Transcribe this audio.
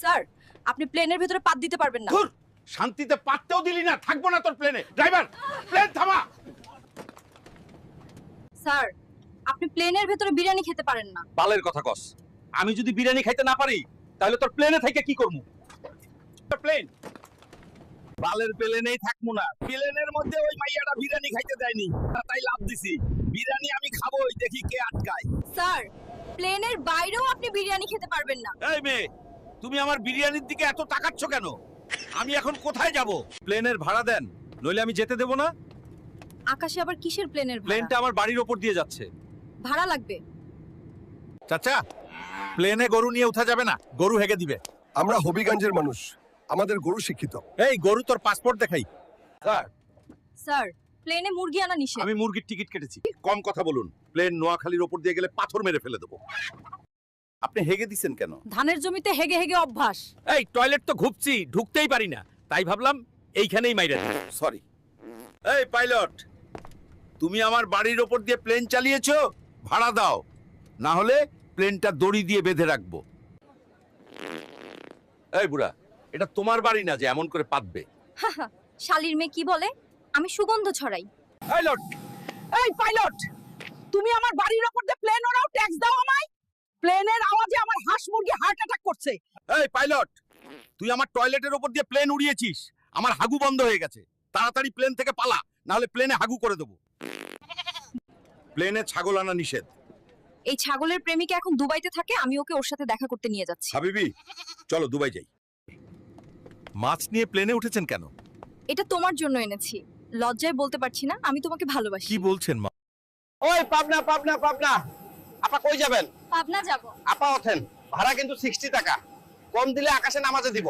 Sir, আপনি প্লেনের ভিতরে পাত দিতে পারবেন না। ধুর, শান্তিতে পাততেও দিলি না, থাকবো না তোর প্লেনে। ড্রাইভার, প্লেন থামা। স্যার, আপনি প্লেনের ভিতরে বিরিয়ানি খেতে পারেন না। বালের কথা কস। আমি যদি বিরিয়ানি খাইতে না পারি তাহলে তোর প্লেনে থেকে কি করবো? প্লেন বালের প্লেনেই থাকবো না। প্লেনের মধ্যে ওই মাইয়াটা বিরিয়ানি খাইতে দেয়নি, তাই লাভ দিছি। বিরিয়ানি আমি খাবোই, দেখি কে আটকায়। স্যার, প্লেনের বাইরেও আপনি বিরিয়ানি খেতে পারবেন না। এই মেয়ে, তুমি আমার বিরিয়ানির দিকে এত তাকাচ্ছ কেন? আমি এখন কোথায় যাব? প্লেনের ভাড়া দেন, নইলে আমি যেতে দেব না। আকাশে আবার কিসের প্লেনের ভাড়া? প্লেনটা আমার বাড়ির ওপর দিয়ে যাচ্ছে। ভাড়া লাগবে। চাচা, প্লেনে গরু নিয়ে উঠা যাবে না, গরু হেগে দিবে। আমরা হবিগঞ্জের মানুষ, আমাদের গরু শিক্ষিত। এই গরু, তোর পাসপোর্ট দেখাই। স্যার, স্যার, প্লেনে মুরগি আনা নিষেধ। আমি মুরগির টিকিট কেটেছি। কম কথা বলুন, প্লেন নোয়াখালীর ওপর দিয়ে গেলে পাথর মেরে ফেলে দেবো। আপনি হেগে দিছেন কেন? ধানের জমিতে হেগে হেগে অভ্যাস। এই টয়লেট তো ঘুপছি, ঢুকতেই পারি না, তাই ভাবলাম এইখানেই মাইরা দিই। সরি। এই পাইলট, তুমি আমার বাড়ির ওপর দিয়ে প্লেন চালিয়েছো, ভাড়া দাও, না হলে প্লেনটা দড়ি দিয়ে বেঁধে রাখবো। এই বুড়া, এটা তোমার বাড়ি না যে এমন করে পাতবে। শালির মেয়ে কি বলে? আমি সুগন্ধ ছড়াই। পাইলট, এই পাইলট, তুমি আমার বাড়ির ওপর দিয়ে প্লেন ওরাও ট্যাক্স দাও আমায়। প্লেনের আওয়াজে আমার হাঁস মুরগি হার্ট অ্যাটাক করছে। এই পাইলট, তুই আমার টয়লেটের ওপর দিয়ে প্লেন উড়িয়েছিস, আমার হাগু বন্ধ হয়ে গেছে। তাড়াতাড়ি প্লেন থেকে পালা, না হলে প্লেনে হাগু করে দেবো। প্লেনে ছাগল আনা নিষেধ। এই ছাগলের প্রেমিকা এখন দুবাইতে থাকে, আমি ওকে ওর সাথে দেখা করতে নিয়ে যাচ্ছি। হাবিবি, চলো দুবাই যাই। মাছ নিয়ে প্লেনে উঠেছেন কেন? এটা তোমার জন্য এনেছি। লজ্জায় বলতে পারছি না, আমি তোমাকে ভালোবাসি। কি বলছেন মা? ওই পাবনা পাবনা পাবনা, আপা কই যাবেন? পাবনা যাব। আপা ওঠেন, ভাড়া কিন্তু 60 টাকা, কম দিলে আকাশে নামাজে দিব।